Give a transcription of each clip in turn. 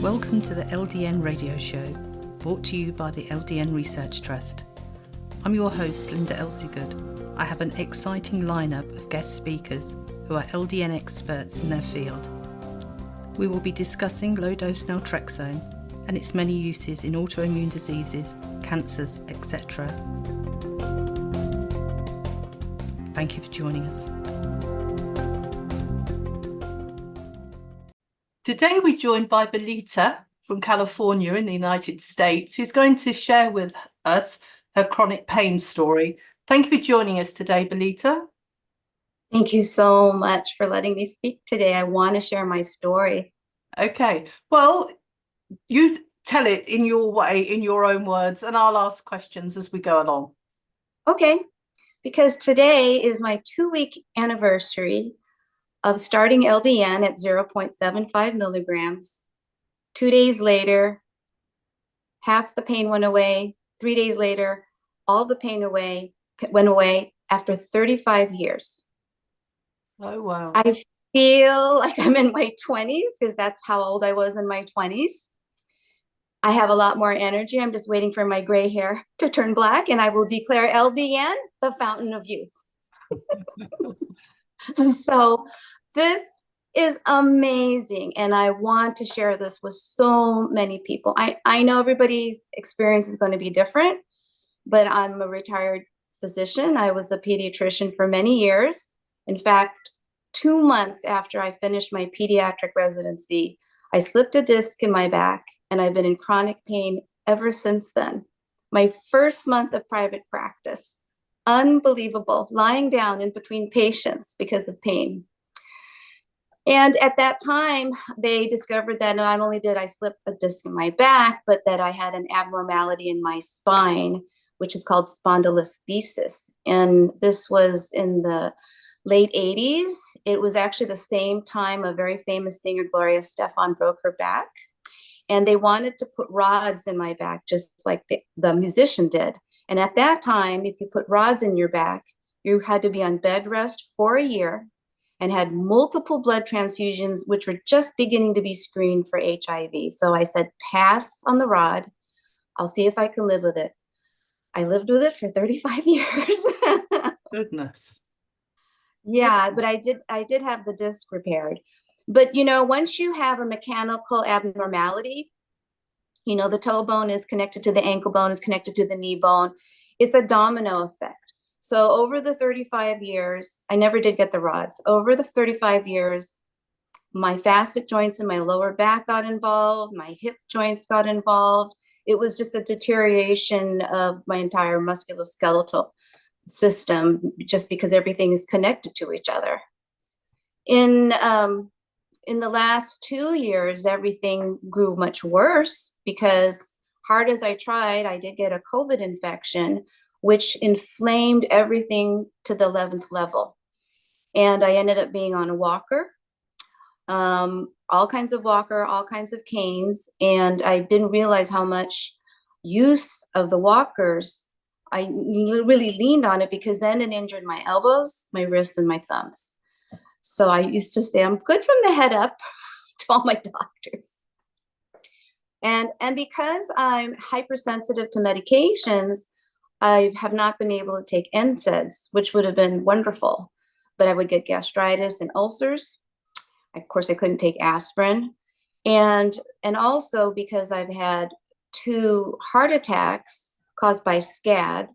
Welcome to the LDN radio show, brought to you by the LDN Research Trust. I'm your host, Linda Elsiegood. I have an exciting lineup of guest speakers who are LDN experts in their field. We will be discussing low-dose naltrexone and its many uses in autoimmune diseases, cancers, etc. Thank you for joining us. Today we're joined by Belita from California in the United States, who's going to share with us her chronic pain story. Thank you for joining us today, Belita. Thank you so much for letting me speak today. I want to share my story. Okay, well, you tell it in your way, in your own words, and I'll ask questions as we go along. Okay, because today is my 2-week anniversary of starting LDN at 0.75 milligrams. 2 days later, half the pain went away. 3 days later, all the pain went away after 35 years. Oh, wow. I feel like I'm in my 20s because that's how old I was in my 20s. I have a lot more energy. I'm just waiting for my gray hair to turn black, and I will declare LDN the fountain of youth. So this is amazing, and I want to share this with so many people. I know everybody's experience is going to be different, but I'm a retired physician. I was a pediatrician for many years. In fact, 2 months after I finished my pediatric residency, I slipped a disc in my back, and I've been in chronic pain ever since then. My first month of private practice, unbelievable, lying down in between patients because of pain. And at that time, they discovered that not only did I slip a disc in my back, but that I had an abnormality in my spine, which is called spondylolisthesis. And this was in the late 80s. It was actually the same time a very famous singer, Gloria Estefan, broke her back. And they wanted to put rods in my back, just like the musician did. And at that time, if you put rods in your back, you had to be on bed rest for a year and had multiple blood transfusions, which were just beginning to be screened for HIV. So I said, pass on the rod. I'll see if I can live with it. I lived with it for 35 years. Goodness. Yeah, but I did have the disc repaired. But, you know, once you have a mechanical abnormality, you know, the toe bone is connected to the ankle bone, is connected to the knee bone. It's a domino effect. So over the 35 years, I never did get the rods. Over the 35 years, my facet joints in my lower back got involved. My hip joints got involved. It was just a deterioration of my entire musculoskeletal system just because everything is connected to each other. In the last 2 years, everything grew much worse because hard as I tried, I did get a COVID infection, which inflamed everything to the 11th level. And I ended up being on a walker, all kinds of walker, all kinds of canes. And I didn't realize how much use of the walkers I really leaned on it, because then it injured my elbows, my wrists, and my thumbs. So I used to say, I'm good from the head up to all my doctors. And because I'm hypersensitive to medications, I have not been able to take NSAIDs, which would have been wonderful. But I would get gastritis and ulcers. Of course, I couldn't take aspirin. And also because I've had 2 heart attacks caused by SCAT,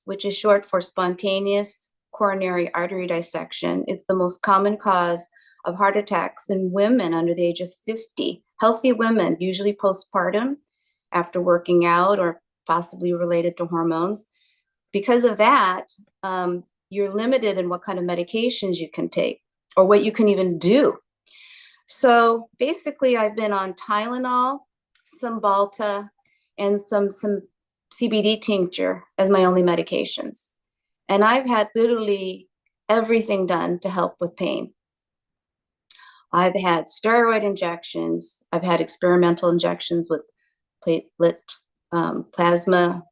which is short for spontaneous coronary artery dissection. It's the most common cause of heart attacks in women under the age of 50, healthy women, usually postpartum after working out or possibly related to hormones. Because of that, you're limited in what kind of medications you can take or what you can even do. So basically, I've been on Tylenol, Cymbalta, and some CBD tincture as my only medications. And I've had literally everything done to help with pain. I've had steroid injections. I've had experimental injections with platelet plasma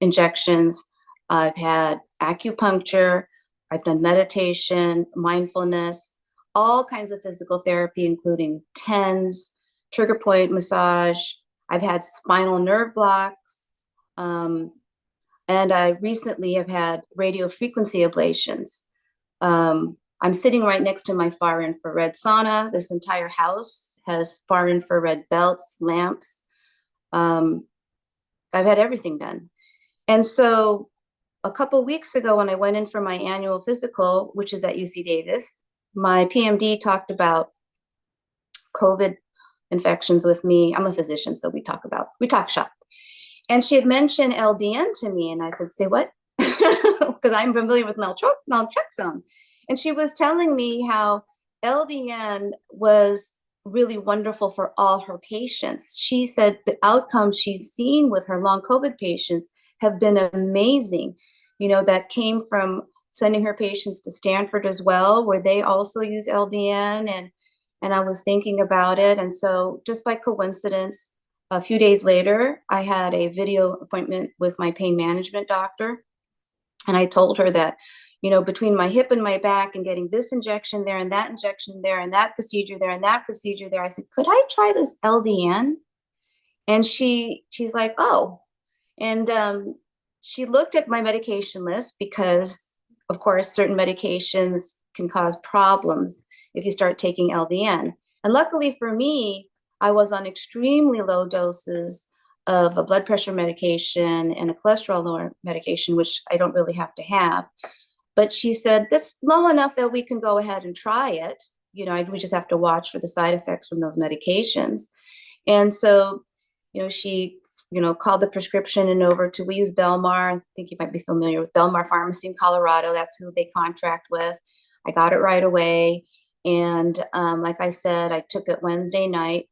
injections. I've had acupuncture. I've done meditation, mindfulness, all kinds of physical therapy, including TENS, trigger point massage. I've had spinal nerve blocks. And I recently have had radio frequency ablations. I'm sitting right next to my far infrared sauna. This entire house has far infrared belts, lamps. I've had everything done. And so a couple of weeks ago, when I went in for my annual physical, which is at UC Davis, my PMD talked about COVID infections with me. I'm a physician, so we talk shop. And she had mentioned LDN to me, and I said, say what? Because I'm familiar with naltrexone. And she was telling me how LDN was really wonderful for all her patients. She said the outcomes she's seen with her long COVID patients have been amazing. You know, that came from sending her patients to Stanford as well, where they also use LDN. And I was thinking about it. And so just by coincidence, a few days later, I had a video appointment with my pain management doctor. And I told her that, you know, between my hip and my back and getting this injection there and that injection there and that procedure there and that procedure there, I said, could I try this LDN? And she's like, oh. And she looked at my medication list because, of course, certain medications can cause problems if you start taking LDN. And luckily for me, I was on extremely low doses of a blood pressure medication and a cholesterol lower medication, which I don't really have to have. But she said, that's low enough that we can go ahead and try it. You know, we just have to watch for the side effects from those medications. And so, you know, she, you know, called the prescription and over to, we use Belmar. I think you might be familiar with Belmar Pharmacy in Colorado. That's who they contract with. I got it right away. And like I said, I took it Wednesday night,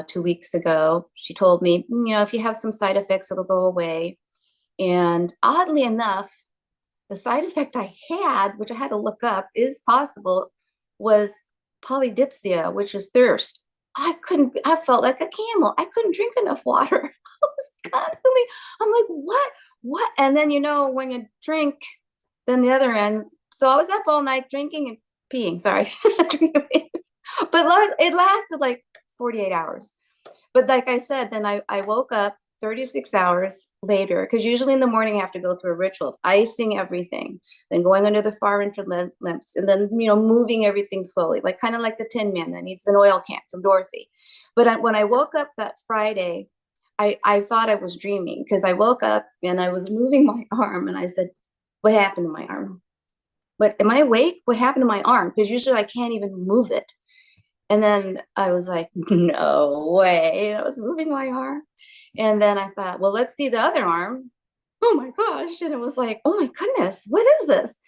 2 weeks ago. She told me, you know, if you have some side effects, it'll go away. And oddly enough, the side effect I had, which I had to look up, is possible, was polydipsia, which is thirst. I felt like a camel. I couldn't drink enough water. I was constantly, I'm like, what? And then, you know, when you drink, then the other end. So I was up all night drinking and peeing, sorry. But it lasted like 48 hours. But like I said, then I woke up 36 hours later, because usually in the morning I have to go through a ritual of icing everything, then going under the far infrared lamps, and then, you know, moving everything slowly, like kind of like the Tin Man that needs an oil can from Dorothy. But when I woke up that Friday, I thought I was dreaming, because I woke up and I was moving my arm and I said, what happened to my arm? But am I awake? What happened to my arm? Because usually I can't even move it. And then I was like, no way. And I was moving my arm. And then I thought, well, let's see the other arm. Oh my gosh. And it was like, oh my goodness, what is this?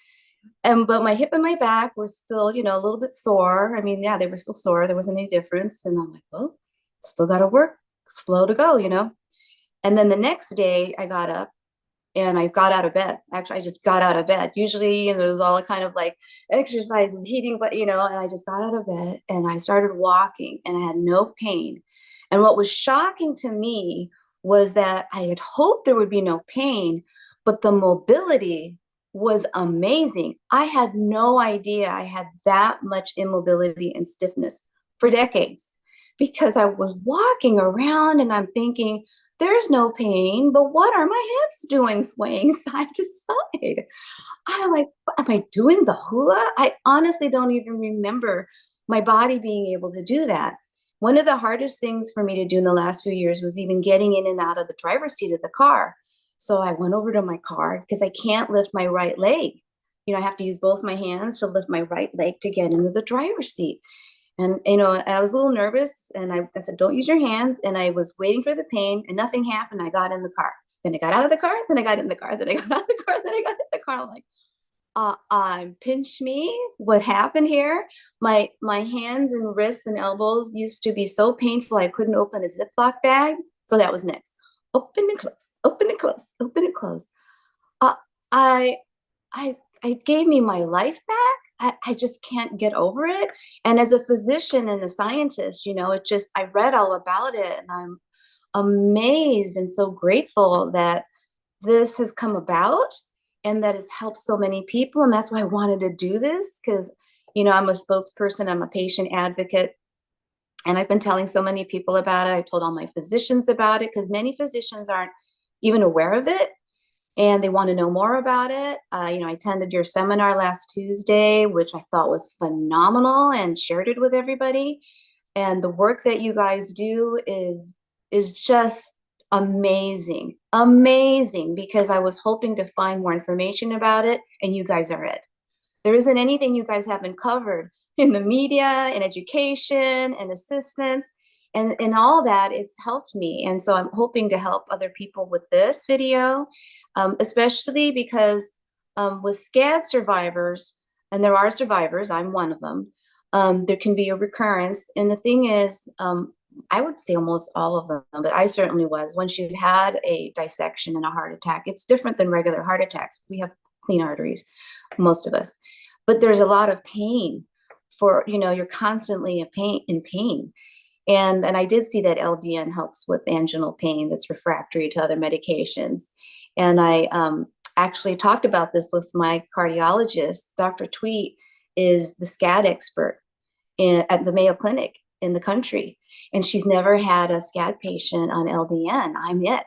But my hip and my back were still, you know, a little bit sore. I mean, yeah, they were still sore. There wasn't any difference. And I'm like, well, still got to work, slow to go, you know? And then the next day I got up and I got out of bed. Actually, I just got out of bed. Usually, you know, there's all kind of like exercises, heating, but you know, and I just got out of bed and I started walking and I had no pain. And what was shocking to me was that I had hoped there would be no pain, but the mobility was amazing. I had no idea I had that much immobility and stiffness for decades, because I was walking around and I'm thinking, there's no pain, but what are my hips doing swaying side to side? I'm like, am I doing the hula? I honestly don't even remember my body being able to do that. One of the hardest things for me to do in the last few years was even getting in and out of the driver's seat of the car. So I went over to my car because I can't lift my right leg. You know, I have to use both my hands to lift my right leg to get into the driver's seat. And, you know, I was a little nervous and I said, don't use your hands. And I was waiting for the pain and nothing happened. I got in the car. Then I got out of the car. Then I got in the car. Then I got out of the car. Then I got in the car. I'm like, pinch me. What happened here? My hands and wrists and elbows used to be so painful I couldn't open a Ziploc bag. So that was next. Open and close, open and close, open and close. I gave me my life back. I just can't get over it. And as a physician and a scientist, you know, I read all about it and I'm amazed and so grateful that this has come about and that it's helped so many people. And that's why I wanted to do this, because, You know, I'm a spokesperson, I'm a patient advocate, and I've been telling so many people about it. I've told all my physicians about it because many physicians aren't even aware of it and they want to know more about it. You know, I attended your seminar last Tuesday, which I thought was phenomenal, and shared it with everybody. And the work that you guys do is just amazing, amazing, because I was hoping to find more information about it, and you guys are it. There isn't anything you guys haven't covered in the media, in education, and assistance, and in all that. It's helped me, and so I'm hoping to help other people with this video, especially because with SCAD survivors, and there are survivors, I'm one of them. There can be a recurrence, and the thing is, I would say almost all of them, but I certainly was. Once you've had a dissection and a heart attack, it's different than regular heart attacks. We have clean arteries, most of us, but there's a lot of pain for, you know, you're constantly in pain. And I did see that LDN helps with anginal pain that's refractory to other medications. And I actually talked about this with my cardiologist. Dr. Tweet is the SCAT expert at the Mayo Clinic in the country. And she's never had a SCAT patient on LDN. I'm it.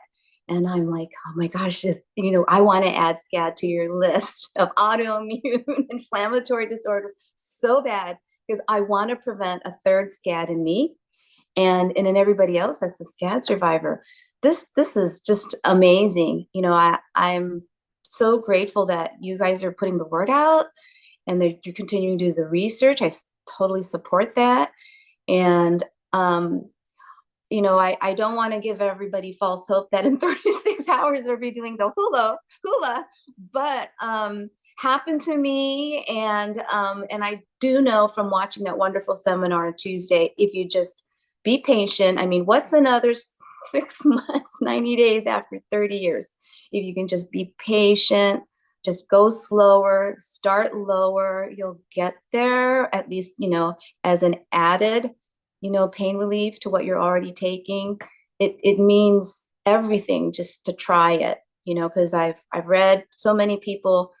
And I'm like, oh my gosh, you know, I want to add SCAT to your list of autoimmune inflammatory disorders so bad, because I want to prevent a third SCAT in me and in everybody else that's a SCAT survivor. This is just amazing. You know, I'm so grateful that you guys are putting the word out and that you're continuing to do the research. I totally support that. And you know, I don't want to give everybody false hope that in 36 hours they'll be doing the hula, but happened to me, and I do know from watching that wonderful seminar on Tuesday, if you just be patient. I mean, what's another 6 months, 90 days after 30 years? If you can just be patient, just go slower, start lower, you'll get there, at least, you know, as an added, you know, pain relief to what you're already taking. It means everything just to try it, you know, because I've read so many people.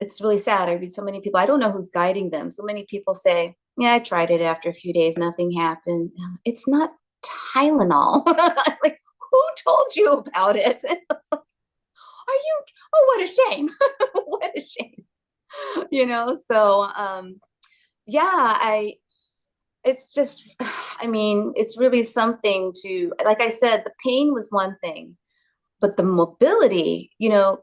It's really sad. I read so many people, I don't know who's guiding them. So many people say, yeah, I tried it after a few days, nothing happened. It's not Tylenol. Like, who told you about it? Are you, oh, what a shame. What a shame. You know, so yeah, it's just, I mean, it's really something to, like I said, the pain was one thing, but the mobility, you know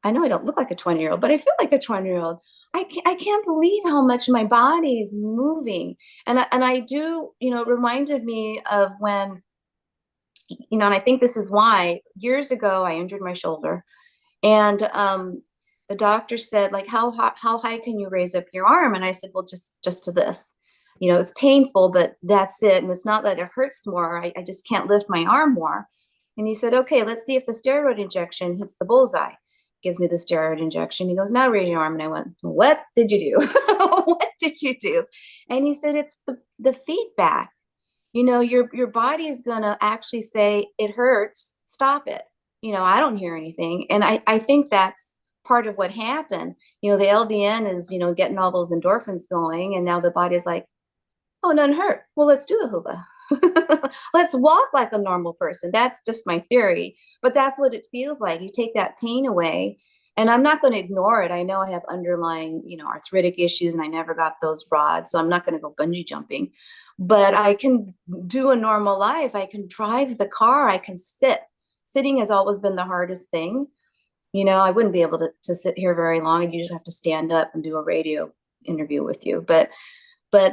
I don't look like a 20-year-old, but I feel like a 20-year-old. I can't believe how much my body is moving. And I do, you know, it reminded me of when, you know, and I think this is why years ago I injured my shoulder. And the doctor said, like, how high can you raise up your arm? And I said, well, just to this. You know, it's painful, but that's it. And it's not that it hurts more. I just can't lift my arm more. And he said, okay, let's see if the steroid injection hits the bullseye. Gives me the steroid injection. He goes, now raise your arm. And I went, what did you do? What did you do? And he said, it's the feedback. You know, your body is going to actually say, it hurts, stop it. You know, I don't hear anything. And I think that's part of what happened. You know, the LDN is, you know, getting all those endorphins going. And now the body's like, oh, none hurt. Well, let's do the hula. Let's walk like a normal person. That's just my theory, but that's what it feels like. You take that pain away, and I'm not going to ignore it. I know I have underlying, you know, arthritic issues, and I never got those rods, so I'm not going to go bungee jumping, but I can do a normal life. I can drive the car. I can sit. Sitting has always been the hardest thing. You know, I wouldn't be able to sit here very long. I'd usually have to stand up and do a radio interview with you, but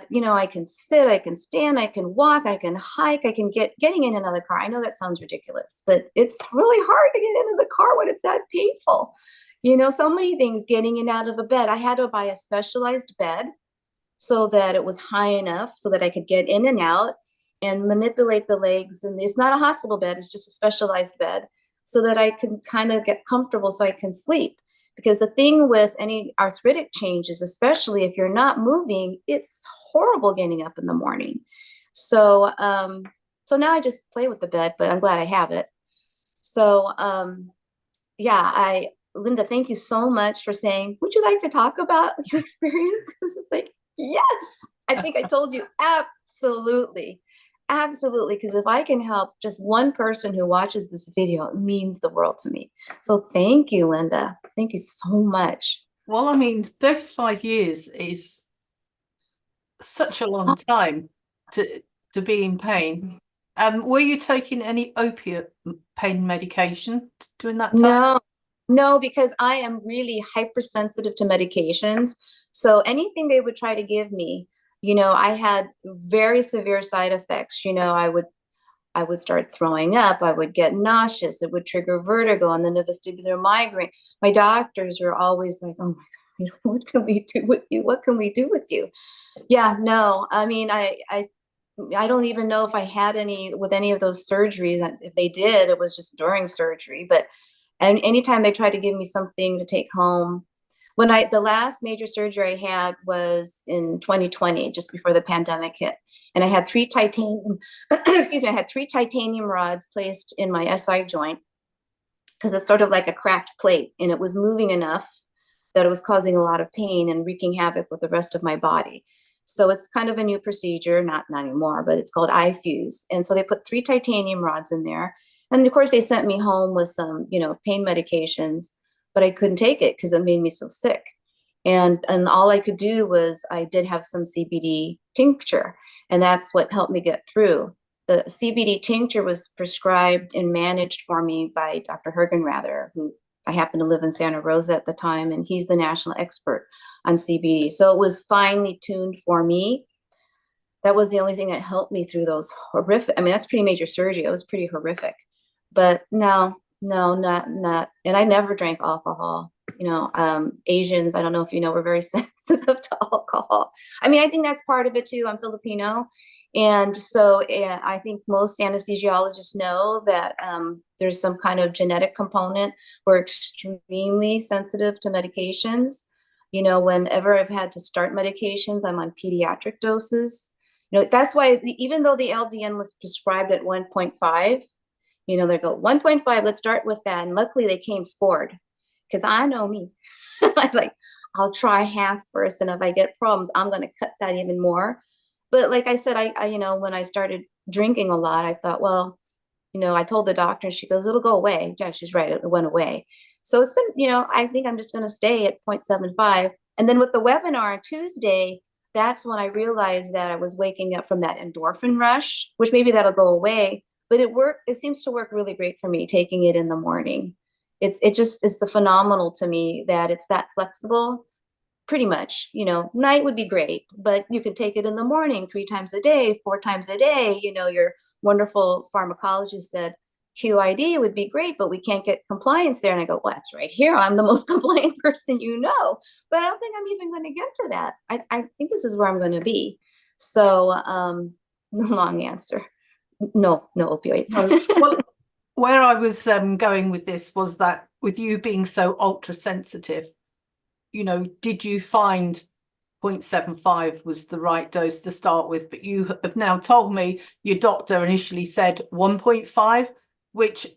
you know, I can sit, I can stand, I can walk, I can hike, I can getting in another car. I know that sounds ridiculous, but it's really hard to get into the car when it's that painful. You know, so many things, getting in out of a bed. I had to buy a specialized bed so that it was high enough so that I could get in and out and manipulate the legs. And it's not a hospital bed, it's just a specialized bed so that I can kind of get comfortable so I can sleep. Because the thing with any arthritic changes, especially if you're not moving, it's horrible getting up in the morning. So, so now I just play with the bed, but I'm glad I have it. So, yeah, Linda, thank you so much for saying, would you like to talk about your experience? Because it's like, Yes, I think I told you. Absolutely. Absolutely. Because if I can help just one person who watches this video, it means the world to me. So thank you, Linda. Thank you so much. Well, I mean, 35 years is such a long time to be in pain. Were you taking any opiate pain medication during that time? No, no, because I am really hypersensitive to medications. So anything they would try to give me, I had very severe side effects. I would start throwing up. I would get nauseous. It would trigger vertigo and then a vestibular migraine. My doctors were always like, "Oh my God, what can we do with you? What can we do with you?" Yeah, no. I mean, I don't even know if I had any with any of those surgeries. If they did, it was just during surgery. But and anytime they tried to give me something to take home, the last major surgery I had was in 2020, just before the pandemic hit. And I had three titanium, excuse me, I had three titanium rods placed in my SI joint because it's sort of like a cracked plate and it was moving enough that it was causing a lot of pain and wreaking havoc with the rest of my body. So it's kind of a new procedure, not anymore, but it's called iFuse. And so they put three titanium rods in there. And of course they sent me home with some, pain medications, but I couldn't take it because it made me so sick. And all I could do was I did have some CBD tincture, and that's what helped me get through. The CBD tincture was prescribed and managed for me by Dr. Hergenrather, who I happened to live in Santa Rosa at the time, and he's the national expert on CBD. So it was finely tuned for me. That was the only thing that helped me through those horrific. I mean, that's pretty major surgery. It was pretty horrific. But no, no, not. And I never drank alcohol. Asians, I don't know if you know, we're very sensitive to alcohol. I mean, I think that's part of it too. I'm Filipino. And so I think most anesthesiologists know that there's some kind of genetic component. We're extremely sensitive to medications. Whenever I've had to start medications, I'm on pediatric doses. That's why even though the LDN was prescribed at 1.5, they go 1.5, let's start with that. And luckily they came scored because I know me. I'm like, I'll try half first. And if I get problems, I'm going to cut that even more. But like I said, when I started drinking a lot, I thought, well, I told the doctor and she goes, it'll go away. Yeah, she's right. It went away. So it's been, I think I'm just going to stay at 0.75. And then with the webinar on Tuesday, that's when I realized that I was waking up from that endorphin rush, which maybe that'll go away. But it seems to work really great for me taking it in the morning. It's phenomenal to me that it's that flexible. Pretty much, night would be great, but you can take it in the morning 3 times a day, 4 times a day. Your wonderful pharmacologist said QID would be great, but we can't get compliance there. And I go, well, that's right here. I'm the most compliant person, but I don't think I'm even going to get to that. I think this is where I'm going to be. So, long answer. No opioids. Well, where I was going with this was that with you being so ultra sensitive, did you find 0.75 was the right dose to start with? But you have now told me your doctor initially said 1.5, which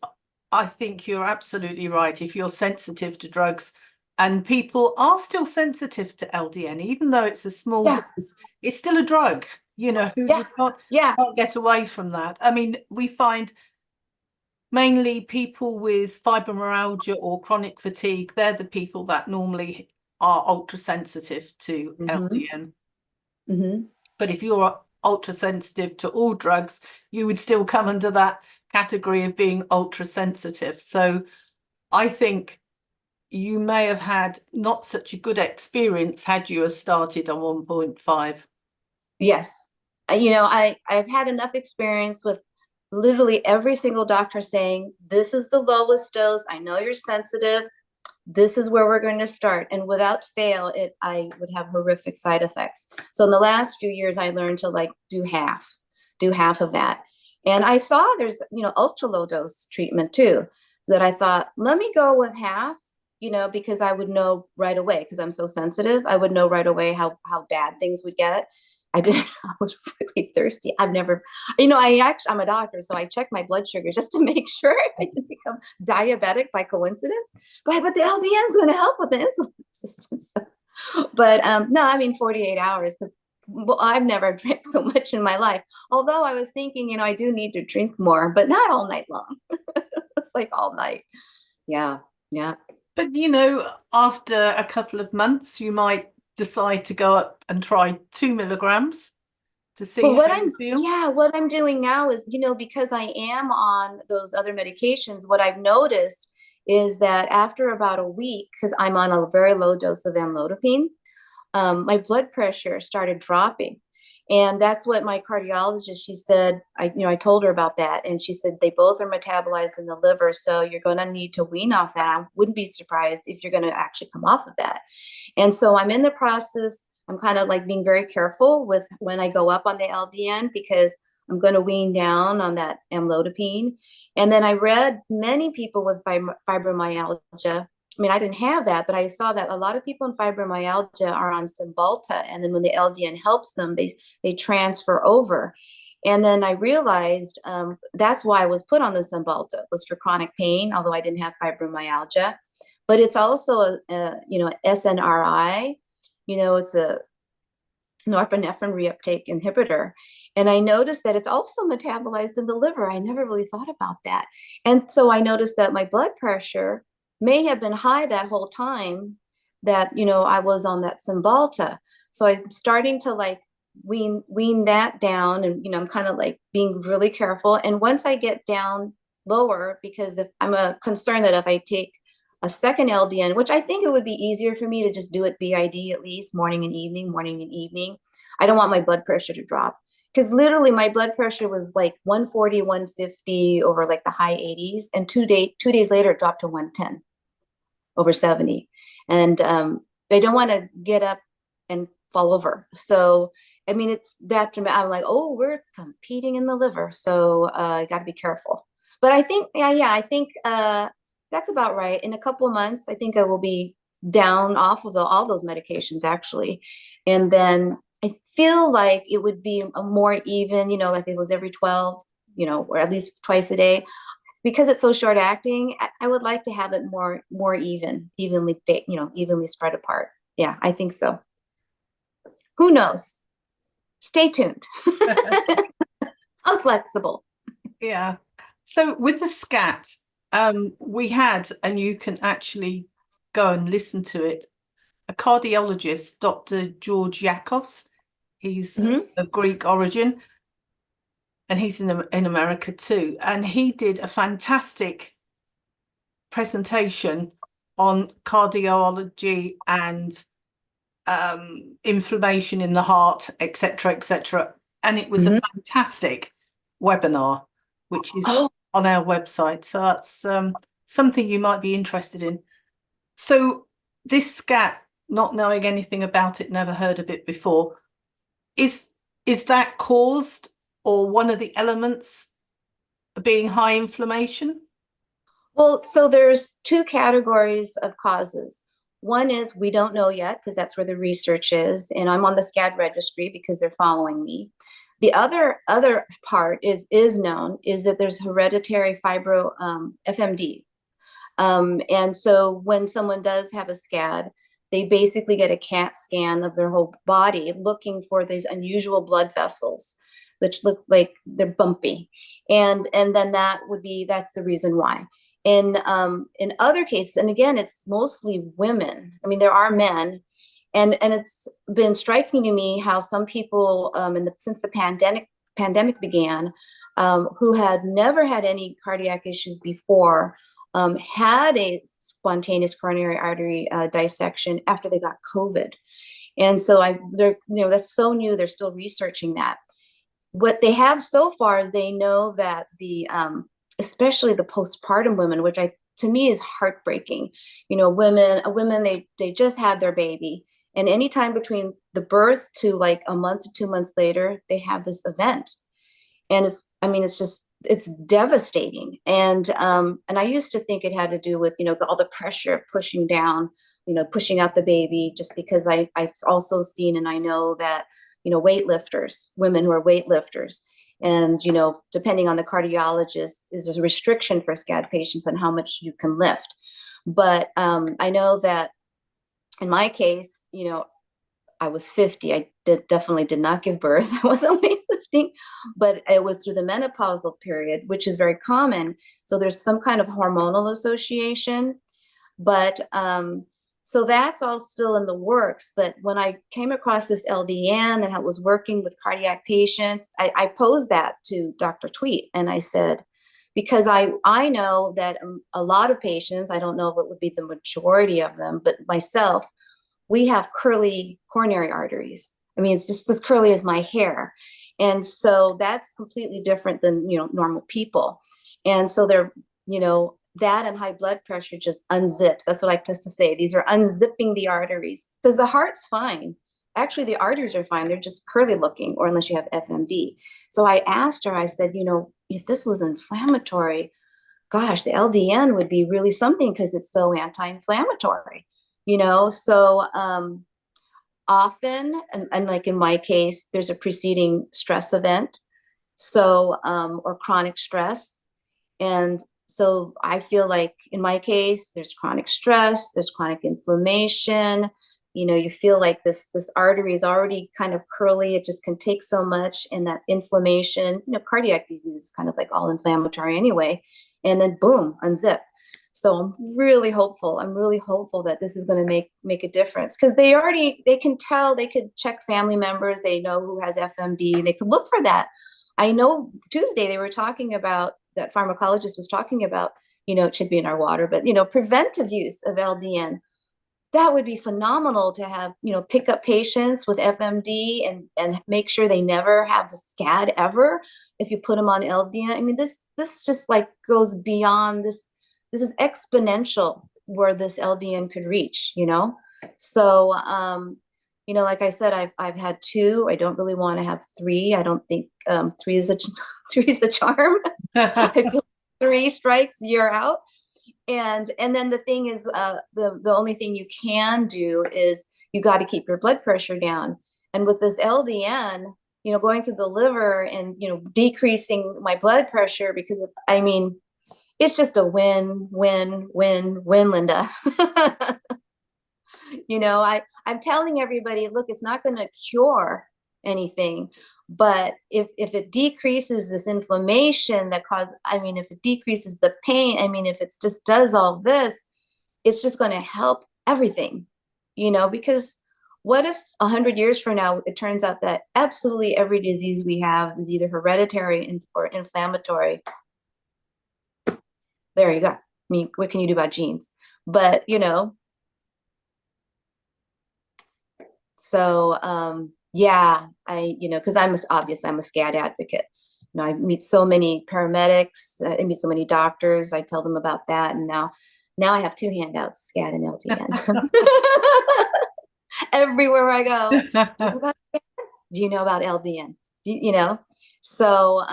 I think you're absolutely right. If you're sensitive to drugs, and people are still sensitive to LDN, even though it's a small dose, it's still a drug. You can't get away from that. I mean, we find mainly people with fibromyalgia or chronic fatigue, they're the people that normally are ultra sensitive to LDN. Mm-hmm. But if you're ultra sensitive to all drugs, you would still come under that category of being ultra sensitive. So I think you may have had not such a good experience had you have started on 1.5. Yes. I've had enough experience with literally every single doctor saying, this is the lowest dose. I know you're sensitive. This is where we're going to start. And without fail, I would have horrific side effects. So in the last few years, I learned to do half of that. And I saw there's, ultra low dose treatment too. So that I thought, let me go with half, because I would know right away, because I'm so sensitive, I would know right away how bad things would get. I was really thirsty. I'm a doctor, so I check my blood sugar just to make sure I didn't become diabetic by coincidence. But the LDN is going to help with the insulin resistance. But no, I mean 48 hours. Well, I've never drank so much in my life. Although I was thinking, I do need to drink more, but not all night long. It's like all night. Yeah, yeah. But after a couple of months, you might decide to go up and try 2 milligrams to see Well, how you feel. what I'm doing now is, because I am on those other medications, what I've noticed is that after about a week, because I'm on a very low dose of amlodipine, my blood pressure started dropping. And that's what my cardiologist, she said, I told her about that. And she said, they both are metabolized in the liver. So you're going to need to wean off that. I wouldn't be surprised if you're going to actually come off of that. And so I'm in the process. I'm kind of like being very careful with when I go up on the LDN because I'm going to wean down on that amlodipine. And then I read many people with fibromyalgia. I mean, I didn't have that, but I saw that a lot of people in fibromyalgia are on Cymbalta, and then when the LDN helps them, they transfer over. And then I realized that's why I was put on the Cymbalta, was for chronic pain, although I didn't have fibromyalgia. But it's also SNRI. It's a norepinephrine reuptake inhibitor. And I noticed that it's also metabolized in the liver. I never really thought about that. And so I noticed that my blood pressure may have been high that whole time that, I was on that Cymbalta. So I'm starting to like wean that down, and, I'm kind of like being really careful. And once I get down lower, because if I'm concerned that if I take a second LDN, which I think it would be easier for me to just do it BID at least morning and evening, morning and evening. I don't want my blood pressure to drop because literally my blood pressure was like 140, 150 over like the high 80s. And 2 days later, it dropped to 110 over 70. And I don't want to get up and fall over. So, I mean, it's that dramatic. I'm like, oh, we're competing in the liver. So I got to be careful. But I think, I think that's about right. In a couple of months, I think I will be down off of all those medications actually. And then I feel like it would be a more even, like it was every 12, or at least twice a day. Because it's so short acting, I would like to have it more evenly spread apart. Yeah, I think so. Who knows? Stay tuned. I'm flexible. Yeah. So with the SCAT, we had, and you can actually go and listen to it, a cardiologist, Dr. George Yakos. He's of Greek origin, and he's in America too. And he did a fantastic presentation on cardiology and inflammation in the heart, etc., etc. And it was a fantastic webinar, which is on our website. So that's something you might be interested in. So this SCAT, not knowing anything about it, never heard of it before, is that caused or one of the elements being high inflammation? Well, so there's two categories of causes. One is we don't know yet because that's where the research is, and I'm on the SCAD registry because they're following me. The other part is known is that there's hereditary fibro FMD, and so when someone does have a SCAD, they basically get a CAT scan of their whole body looking for these unusual blood vessels which look like they're bumpy, and then that's the reason why. In other cases, and again, it's mostly women. I mean, there are men, and it's been striking to me how some people since the pandemic began, who had never had any cardiac issues before, had a spontaneous coronary artery dissection after they got COVID. And so that's so new. They're still researching that. What they have so far is they know that especially the postpartum women, which to me is heartbreaking. Women, they just had their baby, and anytime between the birth to like a month to 2 months later, they have this event, and it's devastating. And I used to think it had to do with all the pressure pushing down, pushing out the baby, just because I've also seen and I know that weightlifters, women who are weightlifters. And, depending on the cardiologist, is a restriction for SCAD patients on how much you can lift. But I know that in my case, I was 50. I definitely did not give birth. I was only 50, but it was through the menopausal period, which is very common. So there's some kind of hormonal association, but so that's all still in the works. But when I came across this LDN and I was working with cardiac patients, I posed that to Dr. Tweet, and I said, because I know that a lot of patients, I don't know if it would be the majority of them, but myself, we have curly coronary arteries. I mean, it's just as curly as my hair. And so that's completely different than, normal people. And so they're, that and high blood pressure just unzips. That's what I like to say. These are unzipping the arteries because the heart's fine. Actually, the arteries are fine. They're just curly looking, or unless you have FMD. So I asked her, I said, if this was inflammatory, gosh, the LDN would be really something because it's so anti-inflammatory. So often, and like in my case, there's a preceding stress event, so or chronic stress. And so I feel like in my case, there's chronic stress, there's chronic inflammation. You feel like this artery is already kind of curly. It just can take so much, and that inflammation, cardiac disease is kind of like all inflammatory anyway. And then boom, unzip. So I'm really hopeful. I'm really hopeful that this is going to make a difference, because they can tell, they could check family members. They know who has FMD. They could look for that. I know Tuesday they were talking about, that pharmacologist was talking about, it should be in our water, but, preventive use of LDN. That would be phenomenal to have, pick up patients with FMD and make sure they never have the SCAT ever if you put them on LDN. I mean, this just like goes beyond this. This is exponential where this LDN could reach, So, like I said, I've had 2. I don't really want to have 3. I don't think 3 is a charm. I feel like 3 strikes, you're out. And then the thing is, the only thing you can do is you got to keep your blood pressure down. And with this LDN, going through the liver and, decreasing my blood pressure, because it's just a win, win, win, win, Linda. I'm telling everybody, look, it's not going to cure anything, but if it decreases this inflammation that if it decreases the pain, if it just does all this, it's just going to help everything, because what if 100 years from now, it turns out that absolutely every disease we have is either hereditary or inflammatory? There you go. What can you do about genes? But, so, yeah, because I'm a SCAT advocate. I meet so many paramedics, I meet so many doctors. I tell them about that. And now I have 2 handouts, SCAT and LDN. Everywhere I go. Do you know about LDN? So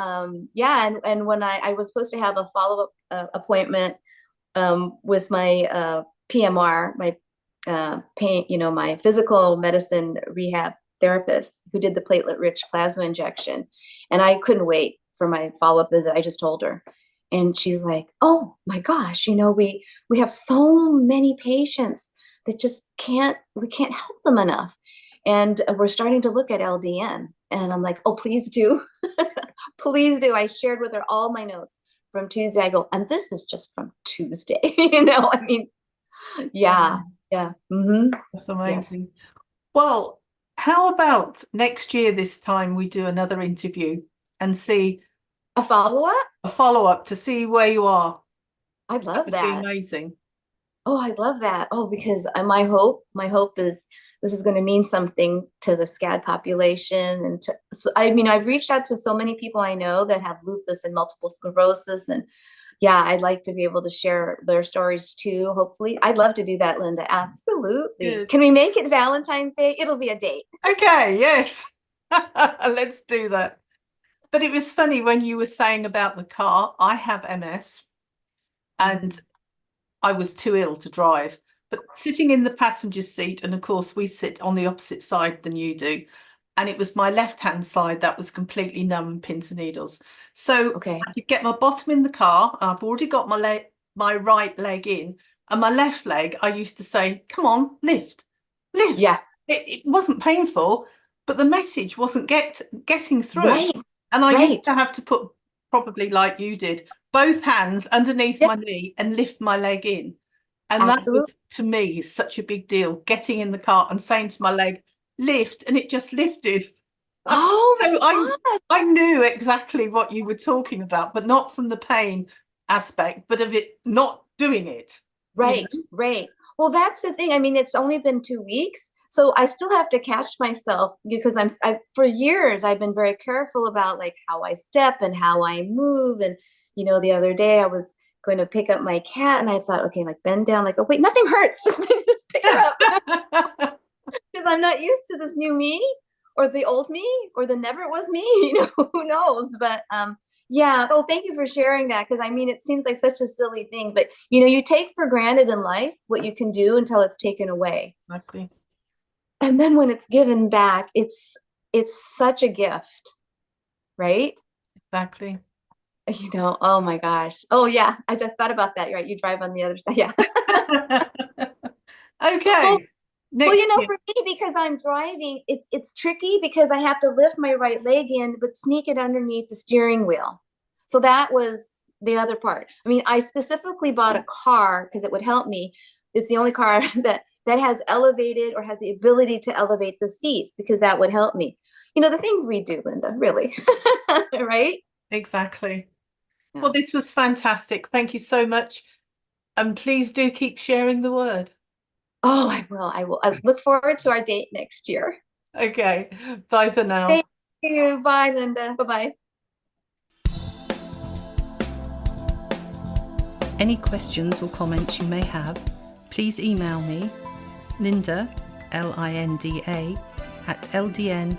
yeah, and when I was supposed to have a follow-up appointment with my PMR, my pain, my physical medicine rehab therapist who did the platelet-rich plasma injection, and I couldn't wait for my follow-up visit. I just told her, and she's like, "Oh my gosh, we have so many patients that just we can't help them enough, and we're starting to look at LDN." And I'm like, "Oh, please do." Please do. I shared with her all my notes from Tuesday. I go, and this is just from Tuesday. Yeah. Yeah. Mm-hmm. That's amazing. Yes. Well, how about next year, this time we do another interview and see a follow-up to see where you are. I'd love that. That would be amazing. Oh, I love that. Oh, because my hope is this is going to mean something to the SCAD population. And I've reached out to so many people I know that have lupus and multiple sclerosis, and yeah, I'd like to be able to share their stories too. Hopefully, I'd love to do that, Linda. Absolutely. Good. Can we make it Valentine's Day? It'll be a date. Okay. Yes. Let's do that. But it was funny when you were saying about the car. I have MS, and I was too ill to drive. But sitting in the passenger seat, and of course we sit on the opposite side than you do, and it was my left-hand side that was completely numb, pins and needles. So okay. I could get my bottom in the car. I've already got my right leg in, and my left leg, I used to say, "Come on, lift." lift. Yeah. It wasn't painful, but the message wasn't getting through. Right. And I used Right. to have to put, probably like you did, both hands underneath Yep. my knee and lift my leg in. And that Absolutely. was, to me, such a big deal, getting in the car and saying to my leg, lift, and it just lifted. Oh my So God. I knew exactly what you were talking about, but not from the pain aspect, but of it not doing it. Right. Right. Well, that's the thing. I mean, it's only been 2 weeks, so I still have to catch myself because for years I've been very careful about like how I step and how I move. And the other day I was going to pick up my cat, and I thought, okay, like bend down, like, oh wait, nothing hurts, just pick her up. Because I'm not used to this new me or the old me or the never it was me, who knows? But yeah. Oh, thank you for sharing that. Because I mean, it seems like such a silly thing, but you take for granted in life what you can do until it's taken away. Exactly. And then when it's given back, it's such a gift, right? Exactly. Oh my gosh. Oh yeah, I just thought about that. You're right. You drive on the other side. Yeah. Well, Okay. Well, Next year. for me, because I'm driving, it's tricky because I have to lift my right leg in, but sneak it underneath the steering wheel. So that was the other part. I mean, I specifically bought a car because it would help me. It's the only car that has elevated or has the ability to elevate the seats because that would help me. The things we do, Linda, really. Right? Exactly. Yeah. Well, this was fantastic. Thank you so much. And please do keep sharing the word. Oh, I will. I will. I look forward to our date next year. Okay. Bye for now. Thank you. Bye, Linda. Bye-bye. Any questions or comments you may have, please email me, Linda, Linda, at ldnrt.org.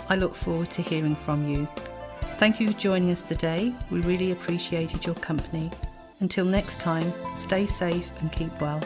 I look forward to hearing from you. Thank you for joining us today. We really appreciated your company. Until next time, stay safe and keep well.